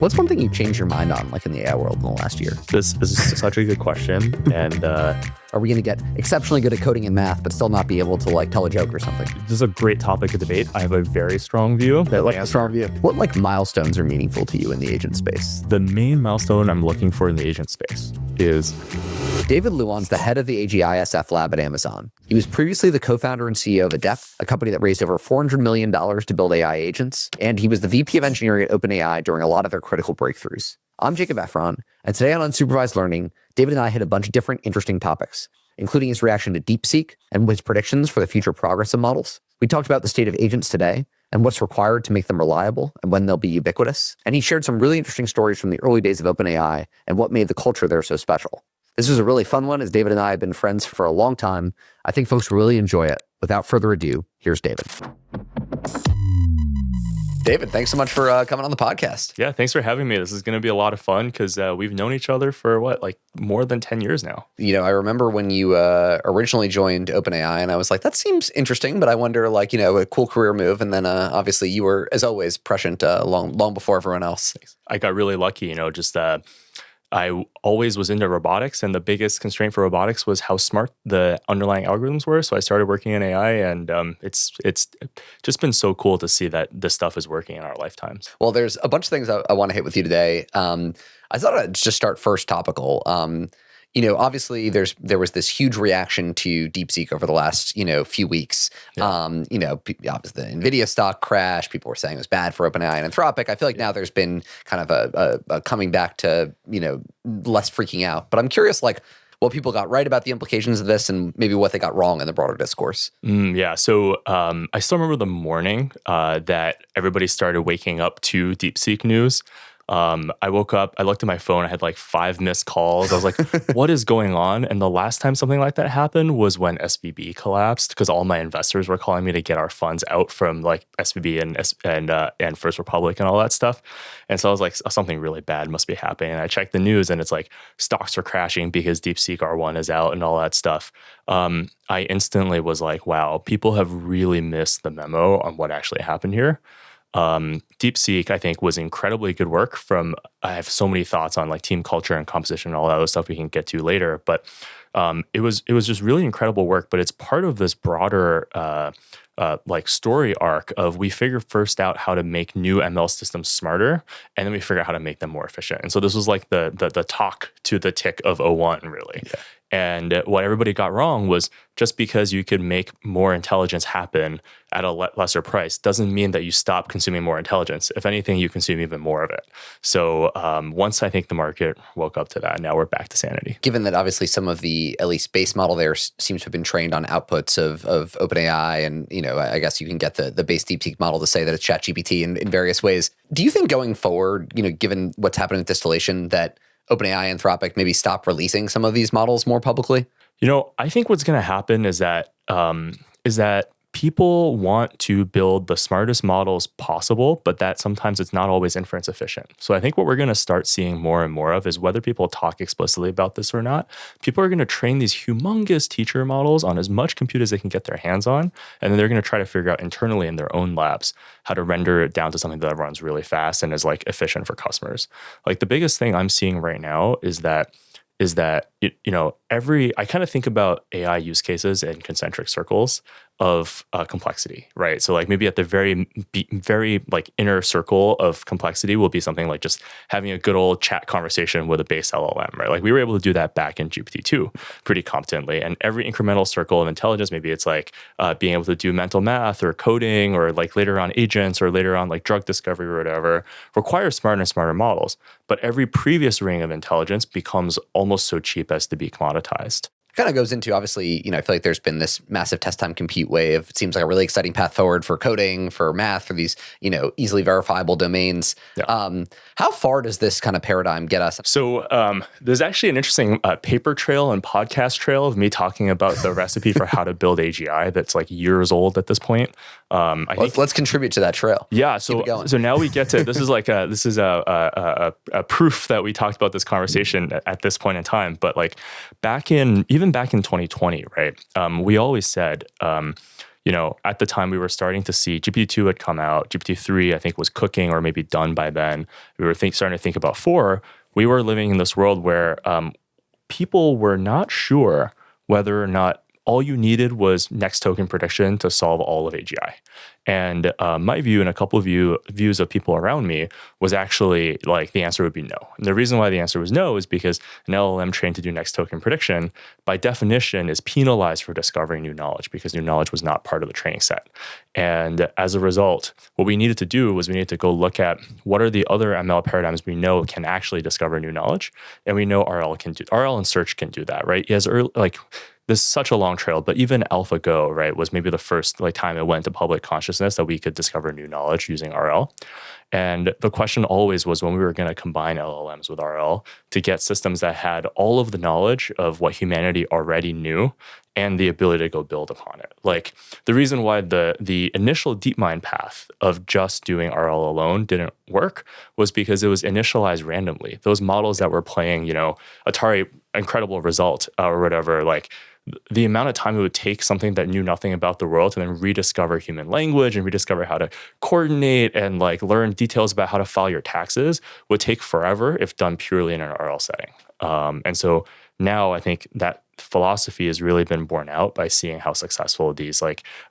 What's one thing you've changed your mind on, like in the AI world in the last year? This is such a good question. And are we going to get exceptionally good at coding and math, but still not be able to like tell a joke or something? This is a great topic of debate. I have a very strong view. What like milestones are meaningful to you in the agent space? The main milestone I'm looking for in the agent space is... David Luan's the head of the AGI lab at Amazon. He was previously the co-founder and CEO of Adept, a company that raised over $400 million to build AI agents, and he was the VP of engineering at OpenAI during a lot of their critical breakthroughs. I'm Jacob Efron, and today on Unsupervised Learning, David and I hit a bunch of different interesting topics, including his reaction to DeepSeek and his predictions for the future progress of models. We talked about the state of agents today and what's required to make them reliable and when they'll be ubiquitous. And he shared some really interesting stories from the early days of OpenAI and what made the culture there so special. This was a really fun one, as David and I have been friends for a long time. I think folks will really enjoy it. Without further ado, here's David. David, thanks so much for coming on the podcast. Yeah, thanks for having me. This is going to be a lot of fun because we've known each other for more than 10 years now. You know, I remember when you originally joined OpenAI, and I was like, that seems interesting, but I wonder, a cool career move. And then obviously you were, as always, prescient long before everyone else. I got really lucky, I always was into robotics, and the biggest constraint for robotics was how smart the underlying algorithms were. So I started working in AI, and it's just been so cool to see that this stuff is working in our lifetimes. Well, there's a bunch of things I want to hit with you today. I thought I'd just start first topical. Obviously there was this huge reaction to DeepSeek over the last, few weeks. Yeah. Obviously the NVIDIA stock crash, people were saying it was bad for OpenAI and Anthropic. I feel like now there's been kind of a coming back to, less freaking out. But I'm curious, what people got right about the implications of this and maybe what they got wrong in the broader discourse. Yeah. So I still remember the morning that everybody started waking up to DeepSeek news. I woke up, I looked at my phone, I had 5 missed calls. I was like, what is going on? And the last time something like that happened was when SVB collapsed, because all my investors were calling me to get our funds out from SVB and First Republic and all that stuff. And so I was like, something really bad must be happening. And I checked the news and it's like stocks are crashing because DeepSeek R1 is out and all that stuff. I instantly was like, wow, people have really missed the memo on what actually happened here. DeepSeek, I think, was incredibly good work I have so many thoughts on team culture and composition and all that other stuff we can get to later, but it was just really incredible work. But it's part of this broader story arc of we figure first out how to make new ML systems smarter, and then we figure out how to make them more efficient. And so this was the talk to the tick of '01, really. Yeah. And what everybody got wrong was just because you could make more intelligence happen at a lesser price doesn't mean that you stop consuming more intelligence. If anything, you consume even more of it. So once I think the market woke up to that, now we're back to sanity. Given that obviously some of the, at least base model there seems to have been trained on outputs of OpenAI, and I guess you can get the base DeepSeek model to say that it's ChatGPT in various ways. Do you think going forward, given what's happening with distillation, that OpenAI, Anthropic maybe stop releasing some of these models more publicly? I think what's going to happen is that people want to build the smartest models possible, but that sometimes it's not always inference efficient. So I think what we're going to start seeing more and more of is whether people talk explicitly about this or not, people are going to train these humongous teacher models on as much compute as they can get their hands on, and then they're going to try to figure out internally in their own labs how to render it down to something that runs really fast and is efficient for customers. The biggest thing I'm seeing right now is that I kind of think about AI use cases in concentric circles of complexity, right? So maybe at the very inner circle of complexity will be something like just having a good old chat conversation with a base LLM, right? We were able to do that back in GPT-2 pretty competently. And every incremental circle of intelligence, maybe it's being able to do mental math or coding or later on agents or later on drug discovery or whatever, requires smarter and smarter models. But every previous ring of intelligence becomes almost so cheap as to be commoditized. Kind of goes into, obviously, I feel like there's been this massive test time compute wave. It seems like a really exciting path forward for coding, for math, for these, easily verifiable domains. Yeah. How far does this kind of paradigm get us? So there's actually an interesting paper trail and podcast trail of me talking about the recipe for how to build AGI that's years old at this point. Let's contribute to that trail. Yeah. So now we get to, this is a proof that we talked about this conversation at this point in time. But back in 2020, right? We always said, at the time we were starting to see GPT-2 had come out, GPT-3 I think was cooking or maybe done by then. We were starting to think about 4. We were living in this world where people were not sure whether or not all you needed was next token prediction to solve all of AGI. And my view and a couple of views of people around me was actually like the answer would be no. And the reason why the answer was no is because an LLM trained to do next token prediction by definition is penalized for discovering new knowledge because new knowledge was not part of the training set. And as a result, what we needed to do was we needed to go look at what are the other ML paradigms we know can actually discover new knowledge. And we know RL and search can do that, right? This is such a long trail, but even AlphaGo, right, was maybe the first time it went to public consciousness that we could discover new knowledge using RL. And the question always was when we were going to combine LLMs with RL to get systems that had all of the knowledge of what humanity already knew and the ability to go build upon it. Like the reason why the initial DeepMind path of just doing RL alone didn't work was because it was initialized randomly. Those models that were playing, Atari incredible result or whatever, like the amount of time it would take something that knew nothing about the world to then rediscover human language and rediscover how to coordinate and like learn details about how to file your taxes would take forever if done purely in an RL setting. And so now I think that philosophy has really been borne out by seeing how successful these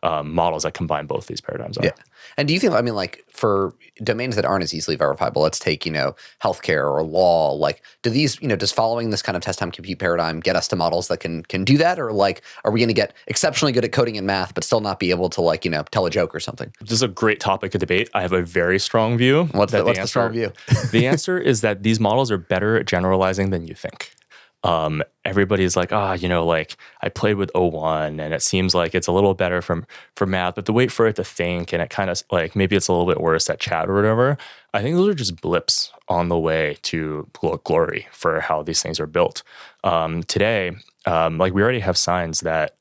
models that combine both these paradigms are. Yeah. And do you think, like for domains that aren't as easily verifiable, let's take, healthcare or law, like do these, does following this kind of test time compute paradigm get us to models that can do that? Or like, are we going to get exceptionally good at coding and math, but still not be able to tell a joke or something? This is a great topic of debate. I have a very strong view. What's the strong view? The answer is that these models are better at generalizing than you think. Everybody's like, I played with O1 and it seems like it's a little better for math, but to wait for it to think and it kind of like maybe it's a little bit worse at chat or whatever. I think those are just blips on the way to glory for how these things are built. Today, we already have signs that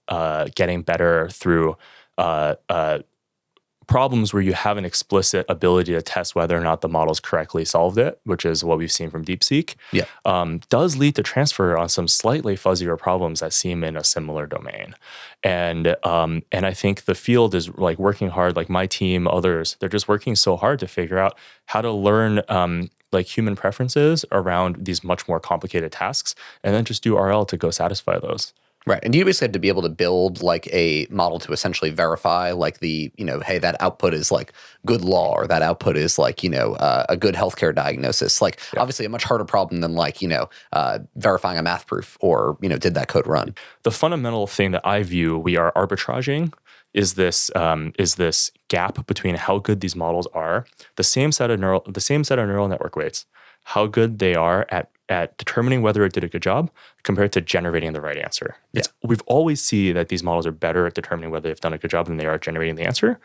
getting better through problems where you have an explicit ability to test whether or not the models correctly solved it, which is what we've seen from DeepSeek, does lead to transfer on some slightly fuzzier problems that seem in a similar domain. And I think the field is like working hard, like my team, others, they're just working so hard to figure out how to learn human preferences around these much more complicated tasks and then just do RL to go satisfy those. Right. And you basically had to be able to build like a model to essentially verify like the, hey, that output is like good law or that output is like, a good healthcare diagnosis. Like obviously a much harder problem than like, verifying a math proof or, did that code run? The fundamental thing that I view we are arbitraging is this gap between how good these models are, the same set of neural network weights, how good they are at determining whether it did a good job compared to generating the right answer. We've always seen that these models are better at determining whether they've done a good job than they are at generating the answer.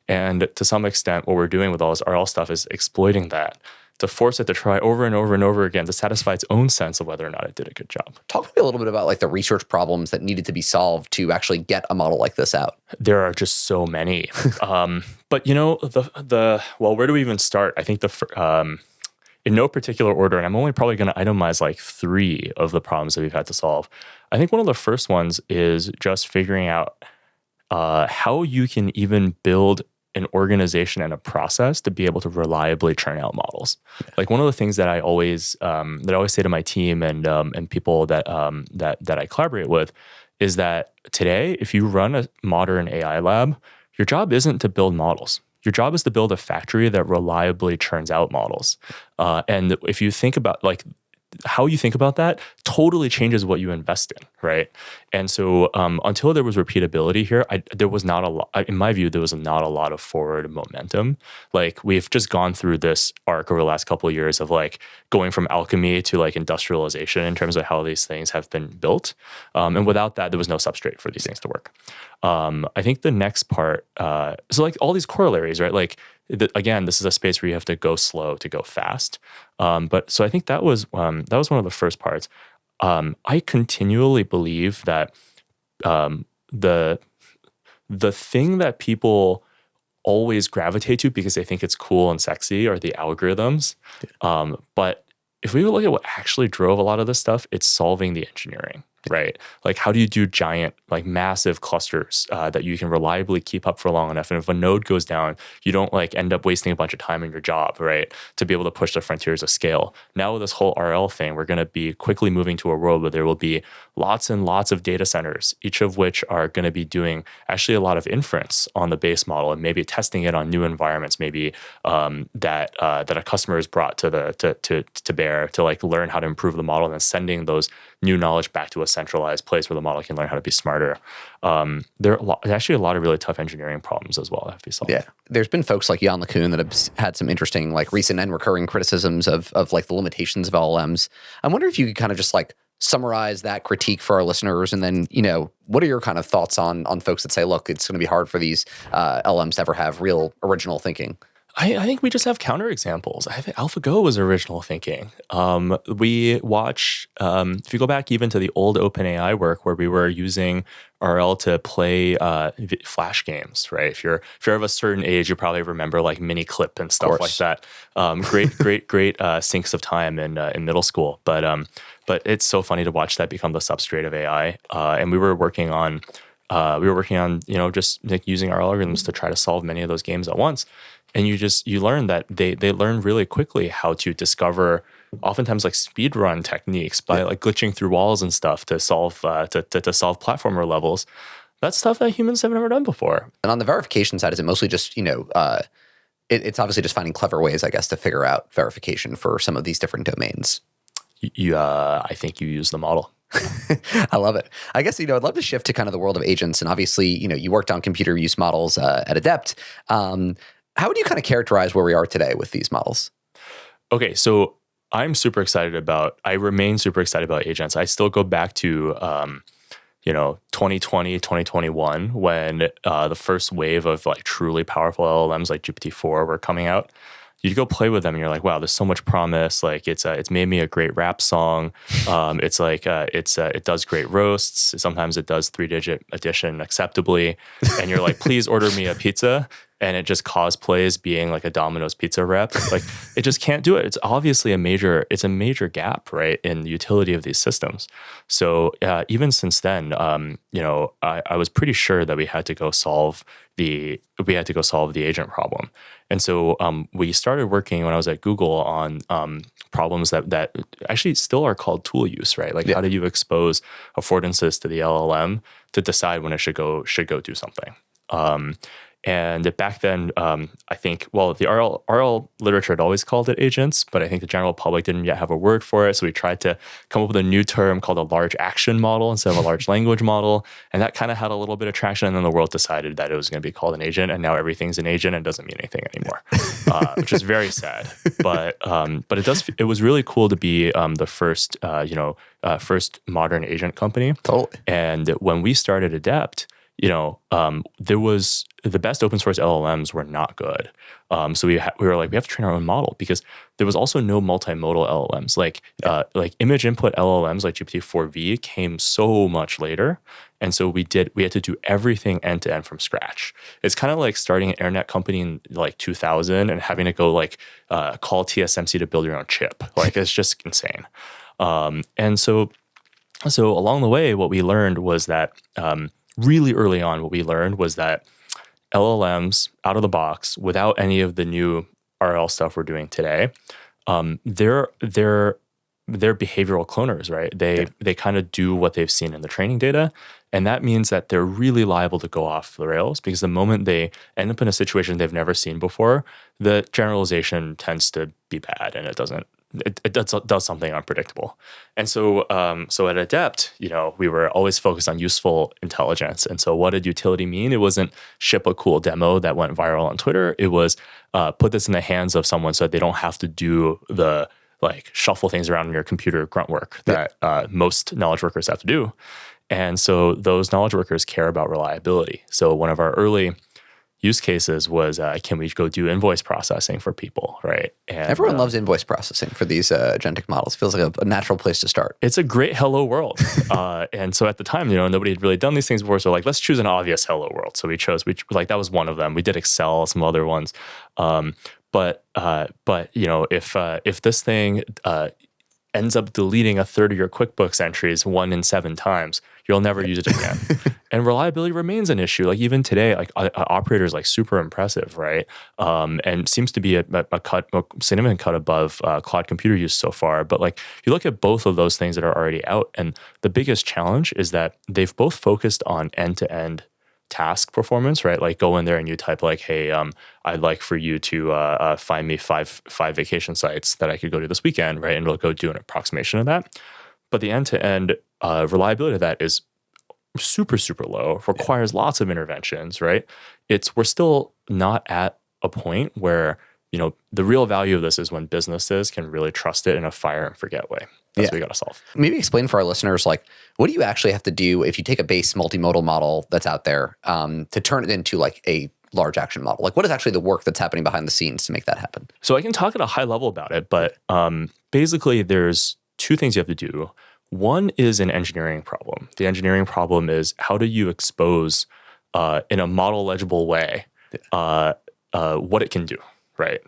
And to some extent, what we're doing with all this RL stuff is exploiting that to force it to try over and over and over again to satisfy its own sense of whether or not it did a good job. Talk to me a little bit about like the research problems that needed to be solved to actually get a model like this out. There are just so many. But where do we even start? I think in no particular order, and I'm only probably going to itemize like 3 of the problems that we've had to solve. I think one of the first ones is just figuring out how you can even build an organization and a process to be able to reliably churn out models. Like one of the things that I always say to my team and people that I collaborate with is that today, if you run a modern AI lab, your job isn't to build models. Your job is to build a factory that reliably churns out models. And if you think about like how you think about that totally changes what you invest in, right? And so until there was repeatability here, there was not a lot, in my view, there was not a lot of forward momentum. Like we've just gone through this arc over the last couple of years of like going from alchemy to like industrialization in terms of how these things have been built. And without that, there was no substrate for these things to work. I think the next part, so like all these corollaries, right? Like again, this is a space where you have to go slow to go fast. But so I think that was one of the first parts. I continually believe that the thing that people always gravitate to because they think it's cool and sexy are the algorithms. But if we look at what actually drove a lot of this stuff, it's solving the engineering, right? Like, how do you do giant, like massive clusters that you can reliably keep up for long enough? And if a node goes down, you don't like end up wasting a bunch of time in your job, right? To be able to push the frontiers of scale. Now with this whole RL thing, we're going to be quickly moving to a world where there will be lots and lots of data centers, each of which are going to be doing actually a lot of inference on the base model and maybe testing it on new environments, maybe that a customer has brought to bear to like learn how to improve the model and then sending those new knowledge back to a centralized place where the model can learn how to be smarter. There are actually a lot of really tough engineering problems as well that have to be solved. Yeah, there's been folks like Jan LeCun that have had some interesting, like recent and recurring criticisms of like the limitations of LLMs. I wonder if you could kind of just like summarize that critique for our listeners, and then what are your kind of thoughts on folks that say, look, it's going to be hard for these LLMs to ever have real original thinking? I think we just have counterexamples. I think AlphaGo was original thinking. We watch, if you go back even to the old OpenAI work where we were using RL to play Flash games, right? If you're of a certain age, you probably remember like mini clip and stuff like that. Great sinks of time in middle school. But it's so funny to watch that become the substrate of AI. And we were working on just like using our algorithms to try to solve many of those games at once. And you learn that they learn really quickly how to discover oftentimes like speed run techniques by like glitching through walls and stuff to solve solve platformer levels. That's stuff that humans have never done before. And on the verification side, is it mostly just it's obviously just finding clever ways, I guess, to figure out verification for some of these different domains? I think you use the model. I love it. I guess, I'd love to shift to kind of the world of agents. And obviously, you worked on computer use models at Adept. How would you kind of characterize where we are today with these models? Okay, so I remain super excited about agents. I still go back to 2020, 2021 when the first wave of like truly powerful LLMs like GPT-4 were coming out. You go play with them and you're like, wow, there's so much promise. Like it's made me a great rap song. It does great roasts. Sometimes it does 3-digit addition acceptably. And you're like, please order me a pizza. And it just cosplays being like a Domino's pizza rep. Like it just can't do it. It's obviously a major gap, right, in the utility of these systems. So even since then, I was pretty sure that we had to go solve the agent problem. And so we started working when I was at Google on problems that actually still are called tool use, right? Like how do you expose affordances to the LLM to decide when it should go do something? And back then, I think, the RL literature had always called it agents, but I think the general public didn't yet have a word for it. So we tried to come up with a new term called a large action model instead of a large language model. And that kind of had a little bit of traction. And then the world decided that it was going to be called an agent. And now everything's an agent and doesn't mean anything anymore, which is very sad. But it was really cool to be the first, first modern agent company. Totally. And when we started Adept, there was the best open source LLMs were not good. So we were like, we have to train our own model because there was also no multimodal LLMs. Like image input LLMs like GPT-4V came so much later. And so we had to do everything end to end from scratch. It's kind of like starting an internet company in like 2000 and having to go call TSMC to build your own chip. Like it's just insane. And so along the way, what we learned was that, really early on, what we learned was that LLMs out of the box, without any of the new RL stuff we're doing today, they're behavioral cloners, right? They kind of do what they've seen in the training data, and that means that they're really liable to go off the rails because the moment they end up in a situation they've never seen before, the generalization tends to be bad, and it does something unpredictable. And so at Adept, we were always focused on useful intelligence. And so what did utility mean? It wasn't ship a cool demo that went viral on Twitter. It was put this in the hands of someone so that they don't have to do the shuffle things around in your computer grunt work that most knowledge workers have to do. And so those knowledge workers care about reliability. So one of our early use cases was, can we go do invoice processing for people, right? And everyone loves invoice processing for these agentic models. Feels like a natural place to start. It's a great hello world. And so at the time, nobody had really done these things before. So let's choose an obvious hello world. So we that was one of them. We did Excel, some other ones. But if this thing ends up deleting a third of your QuickBooks entries 1 in 7 times, you'll never use it again. And reliability remains an issue. Like even today, like Operator is like super impressive, right? And seems to be a significant cut above cloud computer use so far. But like you look at both of those things that are already out, and the biggest challenge is that they've both focused on end-to-end task performance, right? Like go in there and you type like, hey, I'd like for you to find me five vacation sites that I could go to this weekend, right? And it'll go do an approximation of that. But the end-to-end reliability of that is super, super low, requires lots of interventions, right? We're still not at a point where, the real value of this is when businesses can really trust it in a fire and forget way. That's what we got to solve. Maybe explain for our listeners, like, what do you actually have to do if you take a base multimodal model that's out there to turn it into like a large action model? Like, what is actually the work that's happening behind the scenes to make that happen? So I can talk at a high level about it, but basically there's 2 things you have to do. One is an engineering problem. The engineering problem is how do you expose in a model legible way what it can do, right?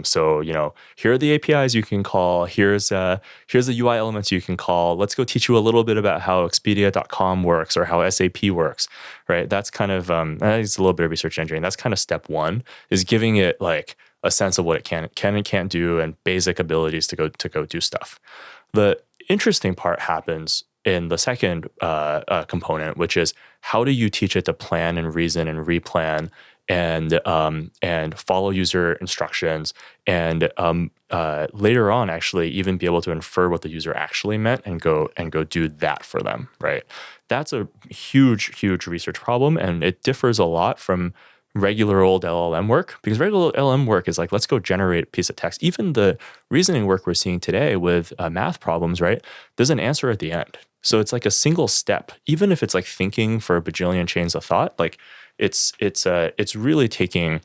So, here are the APIs you can call. Here's the UI elements you can call. Let's go teach you a little bit about how Expedia.com works or how SAP works, right? That's kind of, it's a little bit of research engineering. That's kind of step 1, is giving it like a sense of what it can and can't do and basic abilities to go do stuff. The interesting part happens in the second component, which is how do you teach it to plan and reason and replan and follow user instructions and later on actually even be able to infer what the user actually meant and go do that for them, right? That's a huge research problem, and it differs a lot from regular old LLM work, because regular LLM work is like, let's go generate a piece of text. Even the reasoning work we're seeing today with math problems, right? There's an answer at the end. So it's like a single step, even if it's like thinking for a bajillion chains of thought, like it's really taking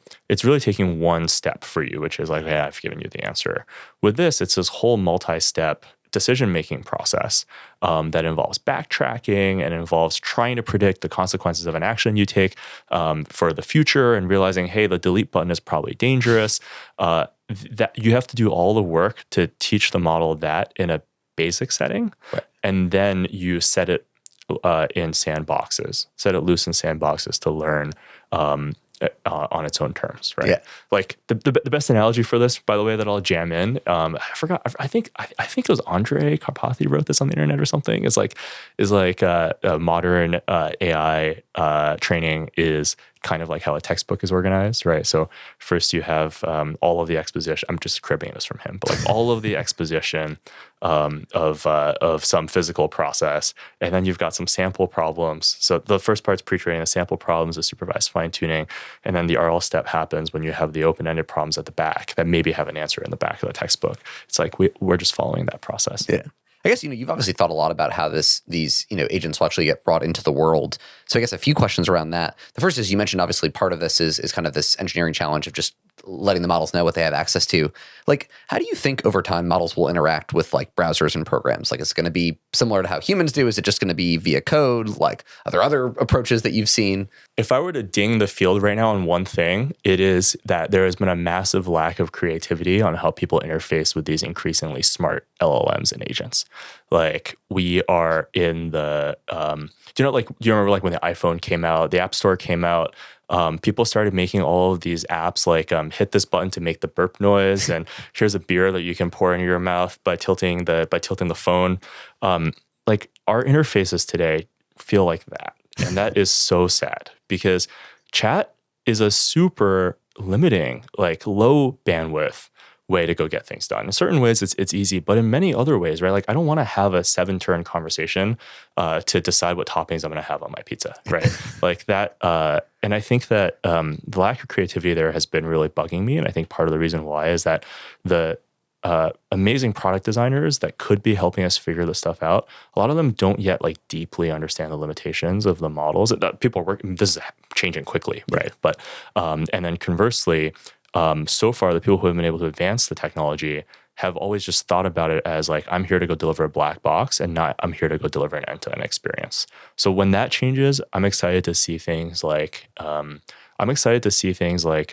one step for you, which is like, yeah, I've given you the answer. With this, it's this whole multi-step decision-making process that involves backtracking and involves trying to predict the consequences of an action you take for the future and realizing, hey, the delete button is probably dangerous. That you have to do all the work to teach the model that in a basic setting, right. And then you set it in sandboxes, set it loose in sandboxes to learn on its own terms, right? Yeah. Like the best analogy for this, by the way, that I'll jam in, I forgot. I think it was Andre Karpathy wrote this on the internet or something. Is like a modern AI training is kind of like how a textbook is organized, right? So first you have all of the exposition. I'm just cribbing this from him, but like all of the exposition of some physical process, and then you've got some sample problems. So the first part's pre-training, the sample problems is supervised fine-tuning, and then the RL step happens when you have the open-ended problems at the back that maybe have an answer in the back of the textbook. It's like we're just following that process. Yeah. I guess, you've obviously thought a lot about how these agents will actually get brought into the world. So I guess a few questions around that. The first is, you mentioned obviously part of this is kind of this engineering challenge of just letting the models know what they have access to. Like, how do you think over time models will interact with like browsers and programs? Like, is it going to be similar to how humans do? Is it just going to be via code? Like, are there other approaches that you've seen? If I were to ding the field right now on one thing, it is that there has been a massive lack of creativity on how people interface with these increasingly smart LLMs and agents. Like, we are in the, do you remember like when the iPhone came out, the App Store came out, people started making all of these apps like hit this button to make the burp noise, and here's a beer that you can pour into your mouth by tilting the phone. Like, our interfaces today feel like that, and that is so sad, because chat is a super limiting, like low bandwidth way to go get things done. In certain ways, it's easy, but in many other ways, right? Like, I don't want to have a 7-turn conversation to decide what toppings I'm going to have on my pizza, right? Like that. And I think that the lack of creativity there has been really bugging me. And I think part of the reason why is that the amazing product designers that could be helping us figure this stuff out, a lot of them don't yet like deeply understand the limitations of the models. People are working. This is changing quickly, right? But and then conversely, so far, the people who have been able to advance the technology have always just thought about it as like, I'm here to go deliver a black box and not I'm here to go deliver an end-to-end experience. So when that changes, I'm excited to see things like, I'm I'm excited to see things like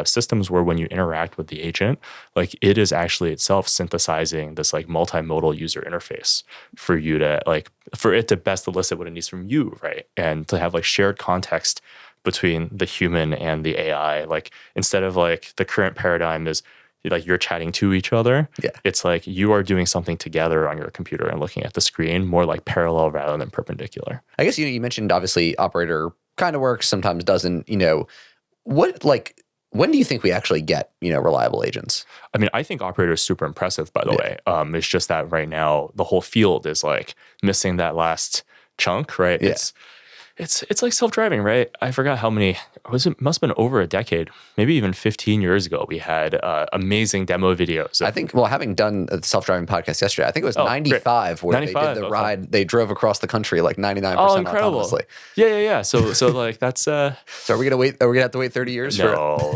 systems where when you interact with the agent, like it is actually itself synthesizing this like multimodal user interface for you to for it to best elicit what it needs from you, right? And to have like shared context between the human and the AI. Like instead of like the current paradigm is like you're chatting to each other. Yeah. It's like you are doing something together on your computer and looking at the screen, more like parallel rather than perpendicular. I guess, you mentioned obviously operator kind of works, sometimes doesn't, when do you think we actually get, reliable agents? I mean, I think operator is super impressive, by the way. It's just that right now the whole field is like missing that last chunk, right? Yeah. It's like self-driving, right? I forgot how many, must have been over a decade, maybe even 15 years ago, we had amazing demo videos. I think, having done a self-driving podcast yesterday, I think it was 95 where 95, they did the ride. They drove across the country like 99% autonomously. Yeah. So like that's... So are we going to have to wait 30 years for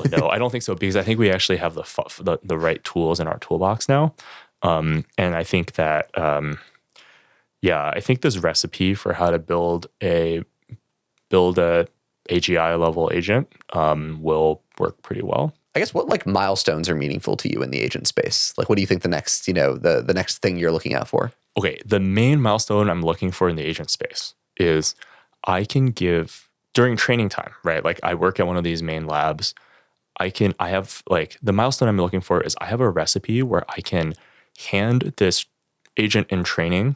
it? No, I don't think so, because I think we actually have the right tools in our toolbox now. And I think that, I think this recipe for how to build a AGI level agent will work pretty well. I guess what milestones are meaningful to you in the agent space? Like, what do you think the next, the next thing you're looking out for? Okay, the main milestone I'm looking for in the agent space is I can give during training time, right? Like I work at one of these main labs. I have the milestone I'm looking for is I have a recipe where I can hand this agent in training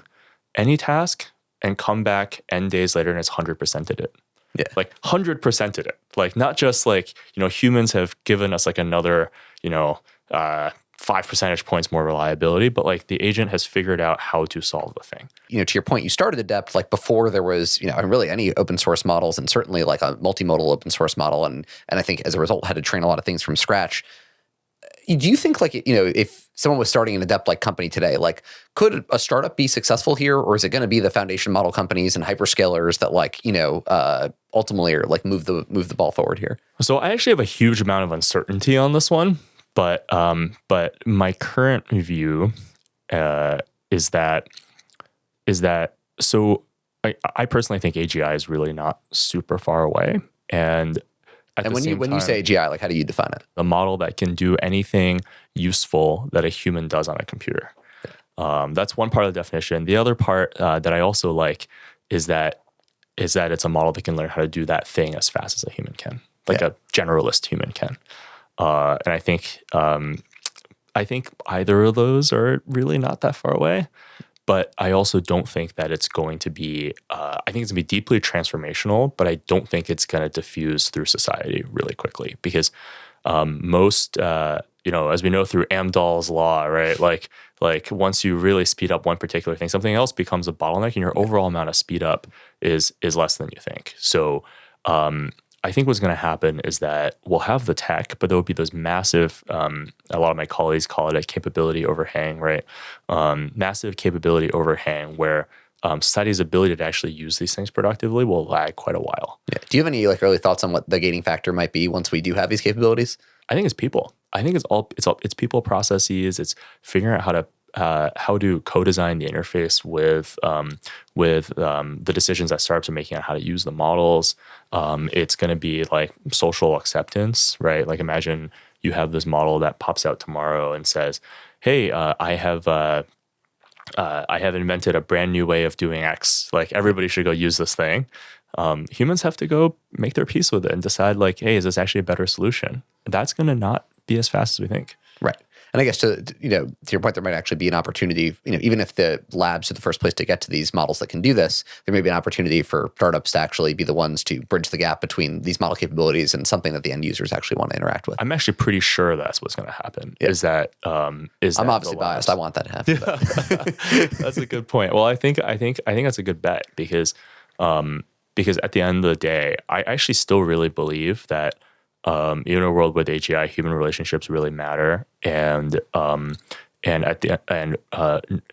any task and come back N days later and it's 100%ed it. Yeah. Like 100%ed it. Like not just humans have given us like another, 5 percentage points more reliability, but like the agent has figured out how to solve the thing. To your point, you started Adept before there was, really any open source models, and certainly like a multimodal open source model. And I think as a result had to train a lot of things from scratch. Do you think if someone was starting an Adept company today, could a startup be successful here, or is it going to be the foundation model companies and hyperscalers that ultimately are move the ball forward here? So I actually have a huge amount of uncertainty on this one, but my current view is that so I personally think AGI is really not super far away, and when you say AGI, how do you define it? A model that can do anything useful that a human does on a computer. That's one part of the definition. The other part that I also like is that it's a model that can learn how to do that thing as fast as a human can, a generalist human can. And I think either of those are really not that far away. But I also don't think that it's going to be, I think it's going to be deeply transformational, but I don't think it's going to diffuse through society really quickly, because most, as we know through Amdahl's law, right? Like once you really speed up one particular thing, something else becomes a bottleneck, and your overall amount of speed up is less than you think. So I think what's going to happen is that we'll have the tech, but there will be those massive, a lot of my colleagues call it a capability overhang, right? Massive capability overhang where society's ability to actually use these things productively will lag quite a while. Yeah. Do you have any early thoughts on what the gating factor might be once we do have these capabilities? I think it's people. I think it's people, processes. It's figuring out how to co-design the interface with the decisions that startups are making on how to use the models. It's going to be social acceptance, right? Imagine you have this model that pops out tomorrow and says, "Hey, I have invented a brand new way of doing X. Everybody should go use this thing." Humans have to go make their peace with it and decide, "Hey, is this actually a better solution?" That's going to not be as fast as we think. Right. And I guess to your point, there might actually be an opportunity, even if the labs are the first place to get to these models that can do this, there may be an opportunity for startups to actually be the ones to bridge the gap between these model capabilities and something that the end users actually want to interact with. I'm actually pretty sure that's what's going to happen. Yeah. I'm obviously biased. I want that to happen. That's a good point. Well, I think that's a good bet because at the end of the day, I actually still really believe that even in a world with AGI, human relationships really matter, and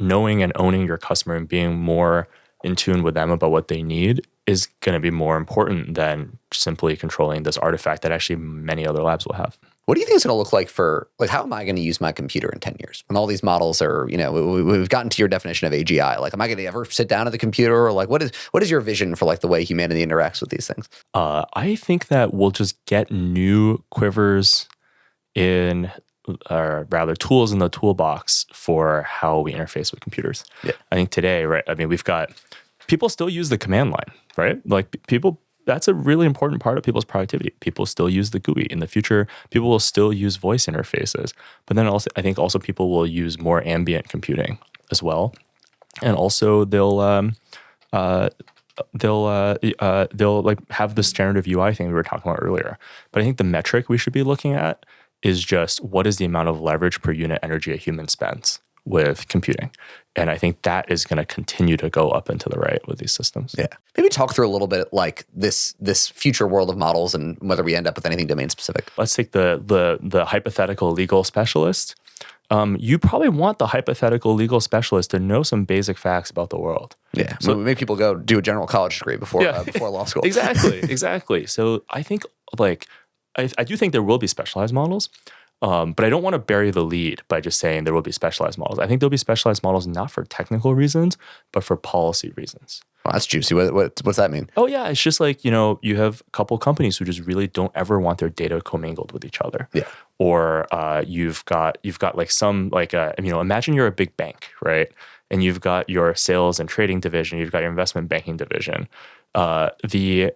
knowing and owning your customer and being more in tune with them about what they need is going to be more important than simply controlling this artifact that actually many other labs will have. What do you think it's going to look like for, like, how am I going to use my computer in 10 years when all these models are, we've gotten to your definition of AGI. Like, am I going to ever sit down at the computer, or like, what is your vision for like the way humanity interacts with these things? I think that we'll just get new quivers in, or rather tools in the toolbox for how we interface with computers. Yeah. I think today, right, I mean, people still use the command line, right? Like that's a really important part of people's productivity. People still use the GUI. In the future, people will still use voice interfaces. But then also, I think also people will use more ambient computing as well. And also they'll like have this generative UI thing we were talking about earlier. But I think the metric we should be looking at is just what is the amount of leverage per unit energy a human spends with computing. And I think that is going to continue to go up and to the right with these systems. Yeah. Maybe talk through a little bit like this future world of models and whether we end up with anything domain specific. Let's take the hypothetical legal specialist. You probably want the hypothetical legal specialist to know some basic facts about the world. Yeah. So we make people go do a general college degree before law school. Exactly. So I think like I do think there will be specialized models. But I don't want to bury the lead by just saying there will be specialized models. I think there'll be specialized models not for technical reasons, but for policy reasons. Well, that's juicy. What's that mean? Oh, yeah. It's just like, you have a couple companies who just really don't ever want their data commingled with each other. Yeah. Or you've got like some, like, imagine you're a big bank, right? And you've got your sales and trading division, you've got your investment banking division. The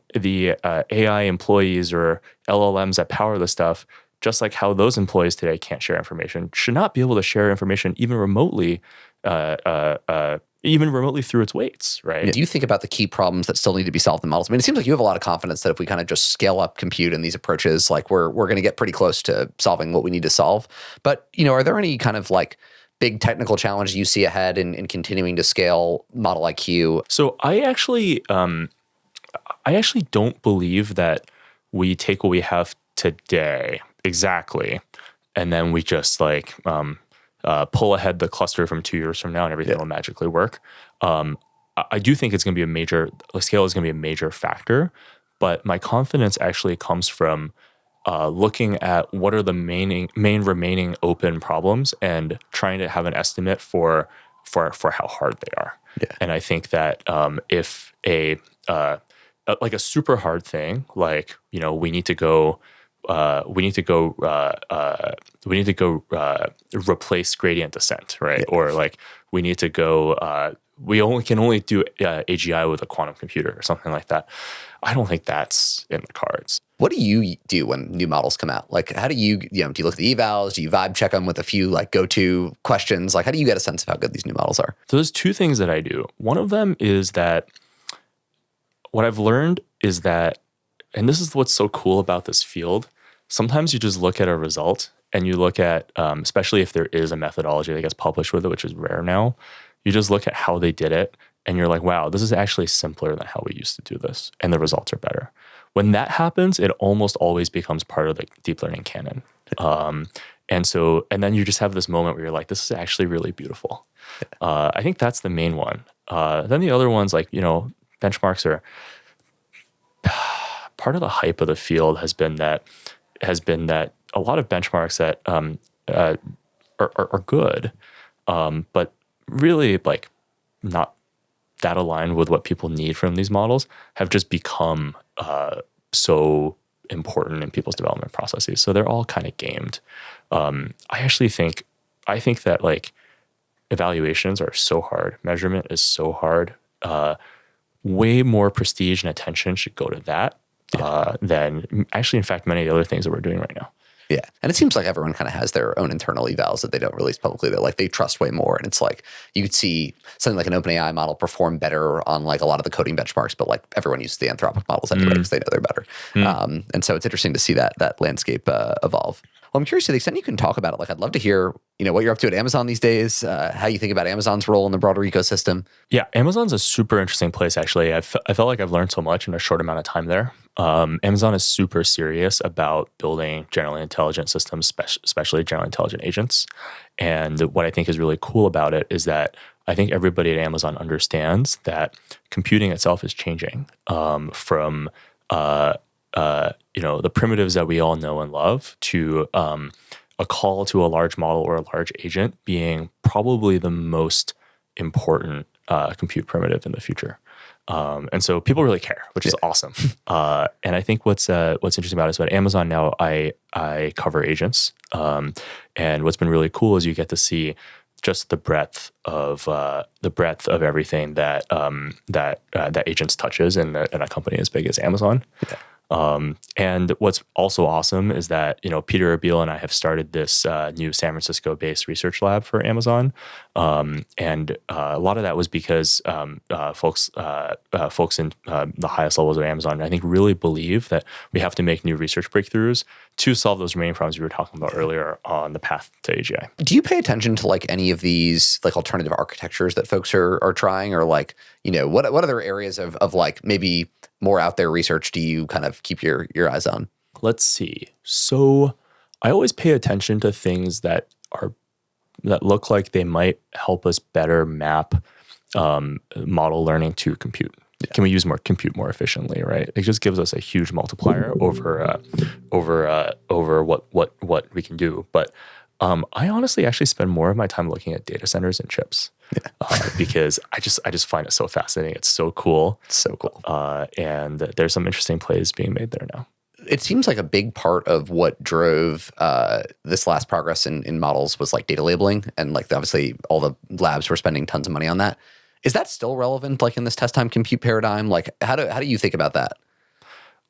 AI employees or LLMs that power the stuff, just like how those employees today can't share information, should not be able to share information even remotely through its weights, right? Yeah. Do you think about the key problems that still need to be solved in models? I mean, it seems like you have a lot of confidence that if we kind of just scale up compute in these approaches, like we're going to get pretty close to solving what we need to solve. But, are there any kind of like big technical challenges you see ahead in continuing to scale model IQ? So I actually don't believe that we take what we have today exactly, and then we just like pull ahead the cluster from 2 years from now and everything will magically work. I do think it's going to be scale is going to be a major factor, but my confidence actually comes from looking at what are the main remaining open problems and trying to have an estimate for how hard they are. Yeah. And I think that if like a super hard thing, like, we need to go replace gradient descent, right? Yeah. Or like we need to go, we can only do AGI with a quantum computer or something like that. I don't think that's in the cards. What do you do when new models come out? Like, how do you, do you look at the evals? Do you vibe check them with a few like go-to questions? Like, how do you get a sense of how good these new models are? So there's two things that I do. One of them is that what I've learned is that, and this is what's so cool about this field, sometimes you just look at a result and you look at, especially if there is a methodology that gets published with it, which is rare now, you just look at how they did it and you're like, wow, this is actually simpler than how we used to do this. And the results are better. When that happens, it almost always becomes part of the deep learning canon. And then you just have this moment where you're like, this is actually really beautiful. I think that's the main one. Then the other ones, like, benchmarks are part of the hype of the field has been that a lot of benchmarks that are good, but really like not that aligned with what people need from these models have just become so important in people's development processes. So they're all kind of gamed. I think that like evaluations are so hard. Measurement is so hard. Way more prestige and attention should go to that than actually, in fact, many of the other things that we're doing right now. Yeah. And it seems like everyone kind of has their own internal evals that they don't release publicly that like they trust way more. And it's like you could see something like an OpenAI model perform better on like a lot of the coding benchmarks, but like everyone uses the Anthropic models anyway because they know they're better. And so it's interesting to see that landscape evolve. Well, I'm curious to the extent you can talk about it. Like, I'd love to hear, what you're up to at Amazon these days, how you think about Amazon's role in the broader ecosystem. Yeah, Amazon's a super interesting place, actually. I felt like I've learned so much in a short amount of time there. Amazon is super serious about building generally intelligent systems, especially generally intelligent agents. And what I think is really cool about it is that I think everybody at Amazon understands that computing itself is changing from the primitives that we all know and love to a call to a large model or a large agent being probably the most important compute primitive in the future. And so people really care, which is awesome. And I think what's interesting about it is that Amazon now I cover agents. And what's been really cool is you get to see just the breadth of everything that agents touches in a company as big as Amazon. Yeah. And what's also awesome is that, Peter Abil and I have started this new San Francisco-based research lab for Amazon. And a lot of that was because folks in the highest levels of Amazon, I think, really believe that we have to make new research breakthroughs to solve those remaining problems we were talking about earlier on the path to AGI. Do you pay attention to like any of these like alternative architectures that folks are trying, or like, what other areas of like maybe more out there research do you kind of keep your eyes on? Let's see. So I always pay attention to things that look like they might help us better map model learning to compute. Yeah. Can we use more compute more efficiently? Right? It just gives us a huge multiplier over what we can do. But I honestly actually spend more of my time looking at data centers and chips. Yeah. Because I just find it so fascinating. It's so cool. It's so cool. And there's some interesting plays being made there now. It seems like a big part of what drove this last progress in models was like data labeling, and like obviously all the labs were spending tons of money on that. Is that still relevant, like in this test time compute paradigm? Like how do you think about that?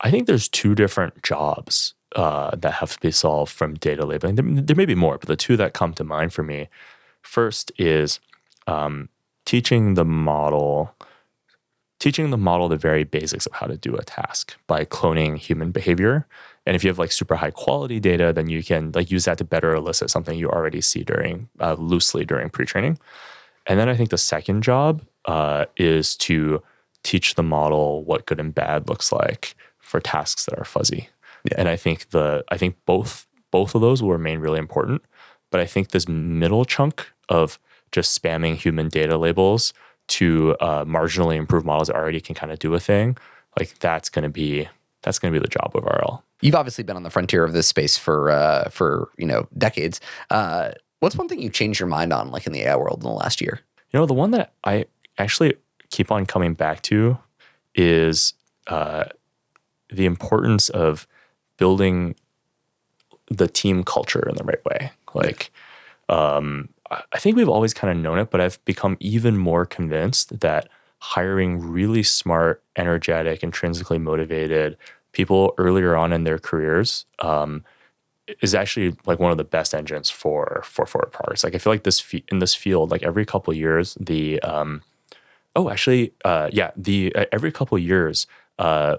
I think there's two different jobs that have to be solved from data labeling. There may be more, but the two that come to mind for me, first is teaching the model the very basics of how to do a task by cloning human behavior. And if you have like super high quality data, then you can like use that to better elicit something you already see loosely during pre-training. And then I think the second job is to teach the model what good and bad looks like for tasks that are fuzzy. Yeah. And I think both of those will remain really important. But I think this middle chunk of just spamming human data labels to marginally improve models that already can kind of do a thing, like that's going to be the job of RL. You've obviously been on the frontier of this space for decades. What's one thing you changed your mind on, like in the AI world in the last year? The one that I actually keep on coming back to is the importance of building the team culture in the right way. Like, I think we've always kind of known it, but I've become even more convinced that hiring really smart, energetic, intrinsically motivated people earlier on in their careers is actually like one of the best engines for forward progress. Like I feel like in this field, like every couple of years, every couple of years, the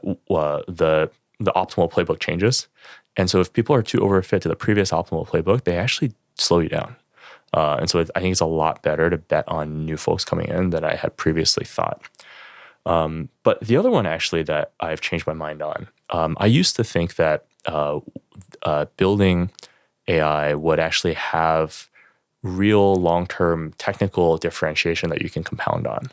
optimal playbook changes. And so if people are too overfit to the previous optimal playbook, they actually slow you down. And so I think it's a lot better to bet on new folks coming in than I had previously thought. But the other one actually that I've changed my mind on, I used to think that building AI would actually have real long-term technical differentiation that you can compound on.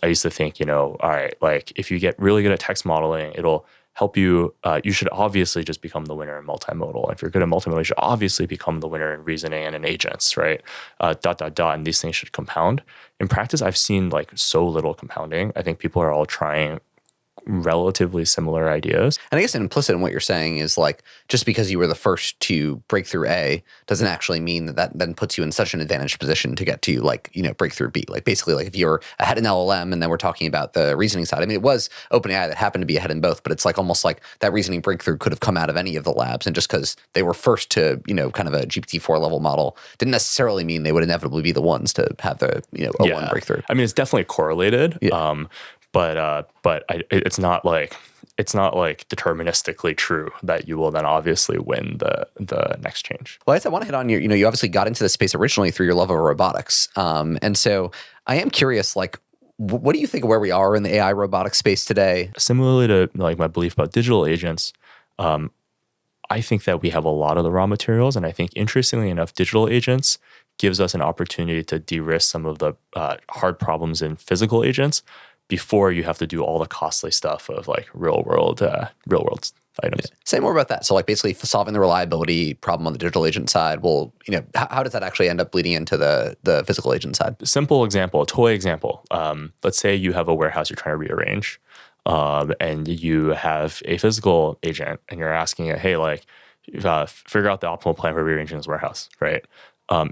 I used to think, all right, like if you get really good at text modeling, it'll help you. You should obviously just become the winner in multimodal. If you're good at multimodal, you should obviously become the winner in reasoning and in agents, right? ... And these things should compound. In practice, I've seen like so little compounding. I think people are all trying relatively similar ideas. And I guess implicit in what you're saying is like, just because you were the first to break through A doesn't actually mean that then puts you in such an advantaged position to get to like, breakthrough B. Like basically like if you're ahead in LLM and then we're talking about the reasoning side, I mean, it was OpenAI that happened to be ahead in both, but it's like almost like that reasoning breakthrough could have come out of any of the labs. And just because they were first to, kind of a GPT-4 level model didn't necessarily mean they would inevitably be the ones to have the, O1 breakthrough. I mean, it's definitely correlated. Yeah. But it's not like deterministically true that you will then obviously win the next change. Well, I want to hit on your, you obviously got into this space originally through your love of robotics. And so I am curious, like, what do you think of where we are in the AI robotics space today? Similarly to like my belief about digital agents, I think that we have a lot of the raw materials. And I think interestingly enough, digital agents gives us an opportunity to de-risk some of the hard problems in physical agents, before you have to do all the costly stuff of like real world items. Say more about that. So like basically solving the reliability problem on the digital agent side. Well, how does that actually end up bleeding into the physical agent side? Simple example, toy example. Let's say you have a warehouse you're trying to rearrange, and you have a physical agent, and you're asking it, hey, like, figure out the optimal plan for rearranging this warehouse, right?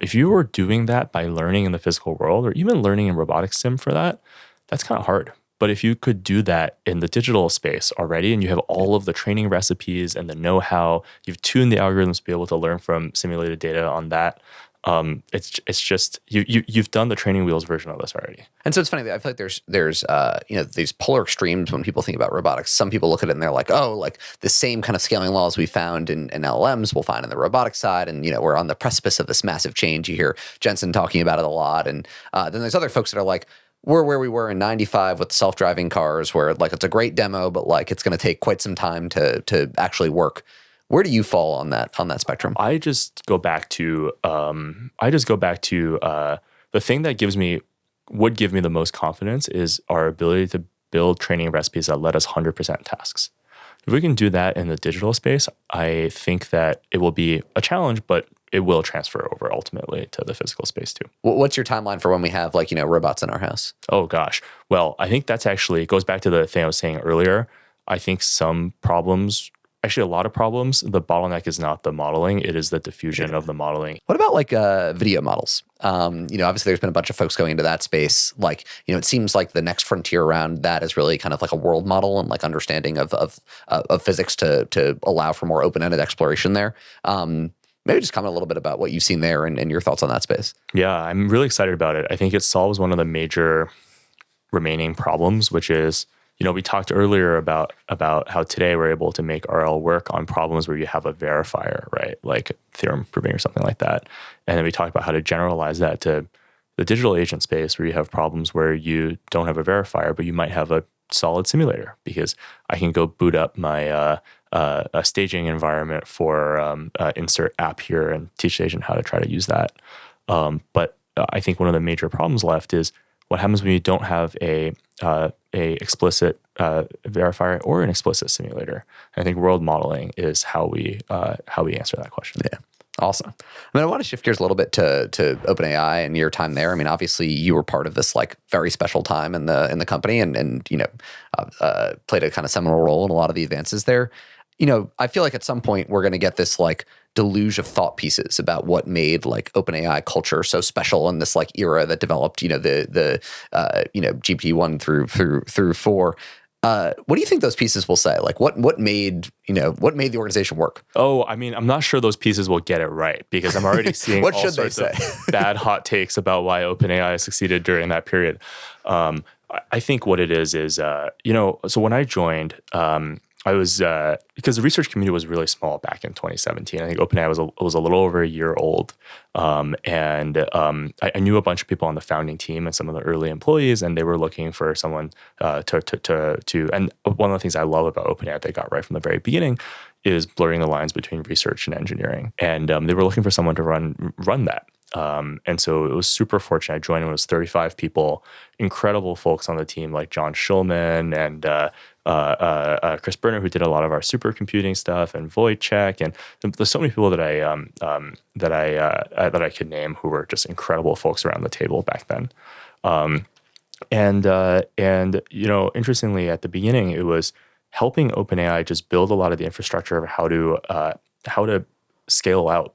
If you were doing that by learning in the physical world, or even learning in robotics sim for that, that's kind of hard. But if you could do that in the digital space already, and you have all of the training recipes and the know-how, you've tuned the algorithms to be able to learn from simulated data on that. It's just you've done the training wheels version of this already. And so it's funny. I feel like there's these polar extremes when people think about robotics. Some people look at it and they're like, oh, like the same kind of scaling laws we found in LLMs we'll find in the robotics side, and we're on the precipice of this massive change. You hear Jensen talking about it a lot, and then there's other folks that are like, we're where we were in 95 with self-driving cars, where like it's a great demo, but like it's going to take quite some time to actually work. Where do you fall on that spectrum? I just go back to the thing that would give me the most confidence is our ability to build training recipes that let us 100% tasks. If we can do that in the digital space, I think that it will be a challenge, but it will transfer over ultimately to the physical space too. What's your timeline for when we have like, robots in our house? Oh gosh. Well, I think that's actually, it goes back to the thing I was saying earlier. I think some problems, actually a lot of problems, the bottleneck is not the modeling, it is the diffusion of the modeling. What about like video models? Obviously there's been a bunch of folks going into that space. Like, it seems like the next frontier around that is really kind of like a world model and like understanding of physics to allow for more open-ended exploration there. Maybe just comment a little bit about what you've seen there and your thoughts on that space. Yeah, I'm really excited about it. I think it solves one of the major remaining problems, which is, we talked earlier about how today we're able to make RL work on problems where you have a verifier, right? Like theorem proving or something like that. And then we talked about how to generalize that to the digital agent space where you have problems where you don't have a verifier, but you might have a solid simulator, because I can go boot up my a staging environment for insert app here and teach the agent how to try to use that. But I think one of the major problems left is what happens when you don't have a explicit verifier or an explicit simulator. And I think world modeling is how we answer that question. Yeah. Awesome. I want to shift gears a little bit to OpenAI and your time there. Obviously you were part of this like very special time in the company and played a kind of seminal role in a lot of the advances there. I feel like at some point we're going to get this like deluge of thought pieces about what made like OpenAI culture so special in this like era that developed, the GPT-1 through 4. What do you think those pieces will say? Like what made the organization work? Oh, I'm not sure those pieces will get it right, because I'm already seeing what all should sorts they say? of bad hot takes about why OpenAI succeeded during that period. I think what it is, so when I joined, I was because the research community was really small back in 2017. I think OpenAI was a little over a year old, and I knew a bunch of people on the founding team and some of the early employees, and they were looking for someone to. And one of the things I love about OpenAI that they got right from the very beginning is blurring the lines between research and engineering, and they were looking for someone to run that. And so it was super fortunate. I joined when it was 35 people, incredible folks on the team like John Schulman and Chris Berner, who did a lot of our supercomputing stuff, and Wojciech, and there's so many people that I could name who were just incredible folks around the table back then. And interestingly, at the beginning, it was helping OpenAI just build a lot of the infrastructure of how to scale out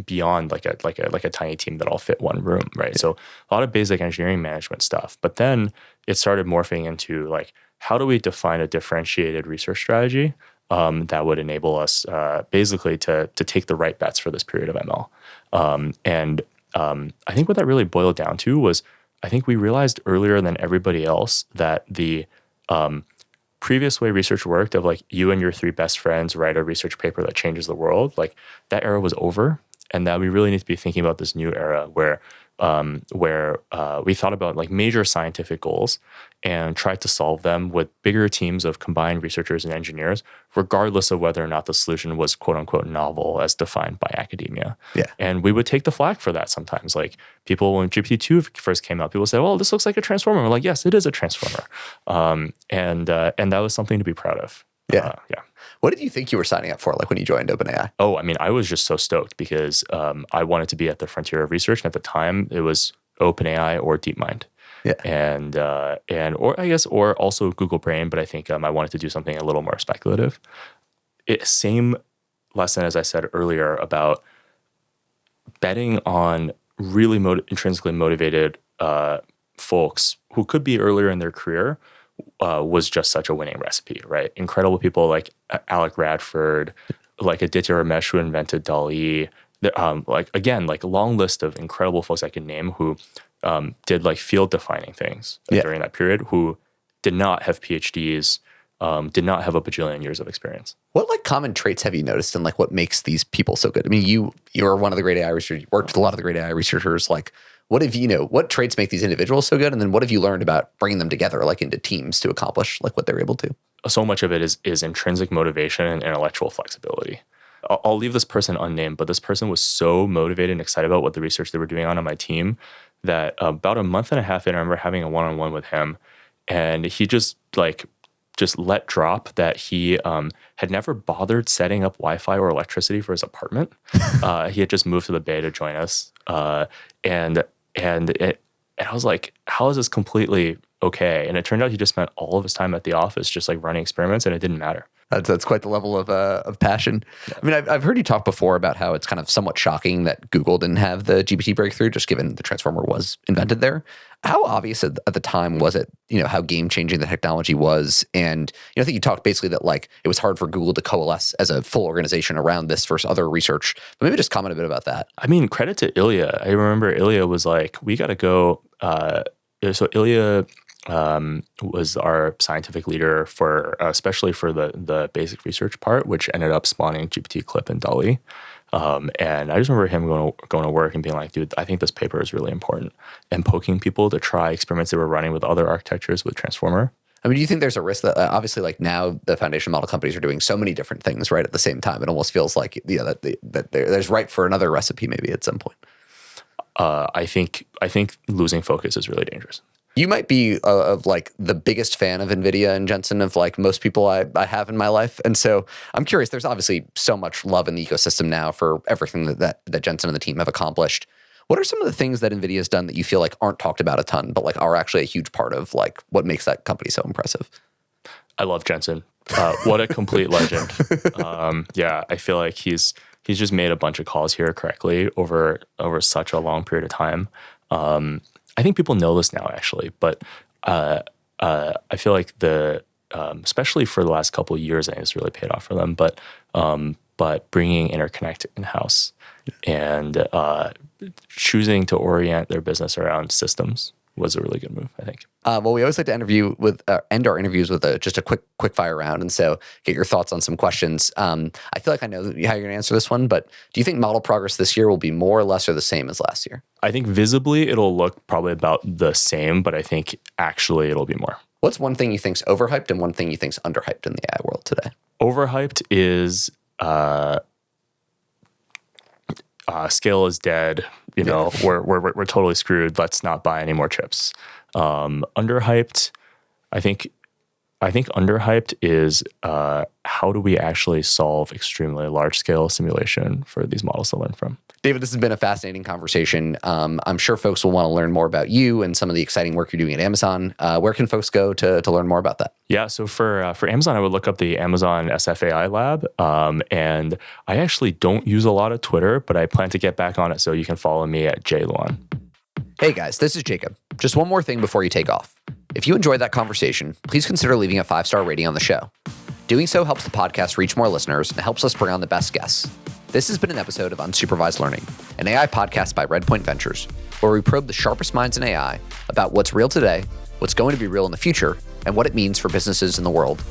beyond like a tiny team that all fit one room, right? So a lot of basic engineering management stuff. But then it started morphing into like, how do we define a differentiated research strategy that would enable us basically to take the right bets for this period of ML? I think what that really boiled down to was, I think we realized earlier than everybody else that the previous way research worked, of like you and your 3 best friends write a research paper that changes the world, like that era was over, and that we really need to be thinking about this new era where where we thought about like major scientific goals and tried to solve them with bigger teams of combined researchers and engineers, regardless of whether or not the solution was quote unquote novel as defined by academia. Yeah. And we would take the flak for that sometimes. Like people, when GPT-2 first came out, people said, well, this looks like a transformer. We're like, yes, it is a transformer. And that was something to be proud of. Yeah. Yeah. What did you think you were signing up for, like when you joined OpenAI? Oh, I mean, I was just so stoked because I wanted to be at the frontier of research. And at the time, it was OpenAI or DeepMind. Yeah. Or also Google Brain, but I think I wanted to do something a little more speculative. Same lesson as I said earlier about betting on really intrinsically motivated folks who could be earlier in their career was just such a winning recipe, right? Incredible people like Alec Radford, like Aditya Ramesh, who invented DALL-E. Like a long list of incredible folks I can name who did like field-defining things during that period, who did not have PhDs, did not have a bajillion years of experience. What like common traits have you noticed and like what makes these people so good? I mean, you're one of the great AI researchers. You worked with a lot of the great AI researchers. Like, what have you know? What traits make these individuals so good? And then what have you learned about bringing them together, like into teams to accomplish like what they're able to? So much of it is intrinsic motivation and intellectual flexibility. I'll leave this person unnamed, but this person was so motivated and excited about what the research they were doing on my team that about a month and a half in, I remember having a one-on-one with him, and he just let drop that he had never bothered setting up Wi-Fi or electricity for his apartment. He had just moved to the Bay to join us, and I was like, how is this completely okay? And it turned out he just spent all of his time at the office just like running experiments, and it didn't matter. That's quite the level of passion. Yeah. I mean, I've heard you talk before about how it's kind of somewhat shocking that Google didn't have the GPT breakthrough, just given the transformer was invented there. How obvious at the time was it, how game-changing the technology was? And, I think you talked basically that like it was hard for Google to coalesce as a full organization around this versus other research. But maybe just comment a bit about that. I mean, credit to Ilya. I remember Ilya was like, we got to go. So Ilya was our scientific leader for, especially for the basic research part, which ended up spawning GPT Clip and DALL-E. And I just remember him going to work and being like, dude, I think this paper is really important, and poking people to try experiments they were running with other architectures with Transformer. I mean, do you think there's a risk that obviously like now the foundation model companies are doing so many different things right at the same time? It almost feels like that there's ripe for another recipe maybe at some point. I think losing focus is really dangerous. You might be of like the biggest fan of NVIDIA and Jensen of like most people I have in my life. And so I'm curious, there's obviously so much love in the ecosystem now for everything that Jensen and the team have accomplished. What are some of the things that NVIDIA has done that you feel like aren't talked about a ton, but like are actually a huge part of like what makes that company so impressive? I love Jensen. What a complete legend. I feel like he's just made a bunch of calls here correctly over such a long period of time. I think people know this now, actually, but I feel like especially for the last couple of years, I think it's really paid off for them. But bringing interconnect in-house and choosing to orient their business around systems was a really good move, I think. Well, we always like to end our interviews with just a quick fire round, and so get your thoughts on some questions. I feel like I know how you're going to answer this one, but do you think model progress this year will be more or less or the same as last year? I think visibly it'll look probably about the same, but I think actually it'll be more. What's one thing you think's overhyped and one thing you think's underhyped in the AI world today? Overhyped is scale is dead. We're totally screwed. Let's not buy any more chips. Underhyped, I think underhyped is how do we actually solve extremely large scale simulation for these models to learn from? David, this has been a fascinating conversation. I'm sure folks will want to learn more about you and some of the exciting work you're doing at Amazon. Where can folks go to learn more about that? Yeah, so for Amazon, I would look up the Amazon SFAI Lab. And I actually don't use a lot of Twitter, but I plan to get back on it, so you can follow me at JLuan. Hey guys, this is Jacob. Just one more thing before you take off. If you enjoyed that conversation, please consider leaving a 5-star rating on the show. Doing so helps the podcast reach more listeners and helps us bring on the best guests. This has been an episode of Unsupervised Learning, an AI podcast by Redpoint Ventures, where we probe the sharpest minds in AI about what's real today, what's going to be real in the future, and what it means for businesses in the world.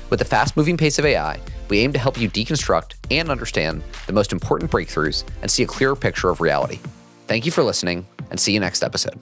With the fast-moving pace of AI, we aim to help you deconstruct and understand the most important breakthroughs and see a clearer picture of reality. Thank you for listening. and see you next episode.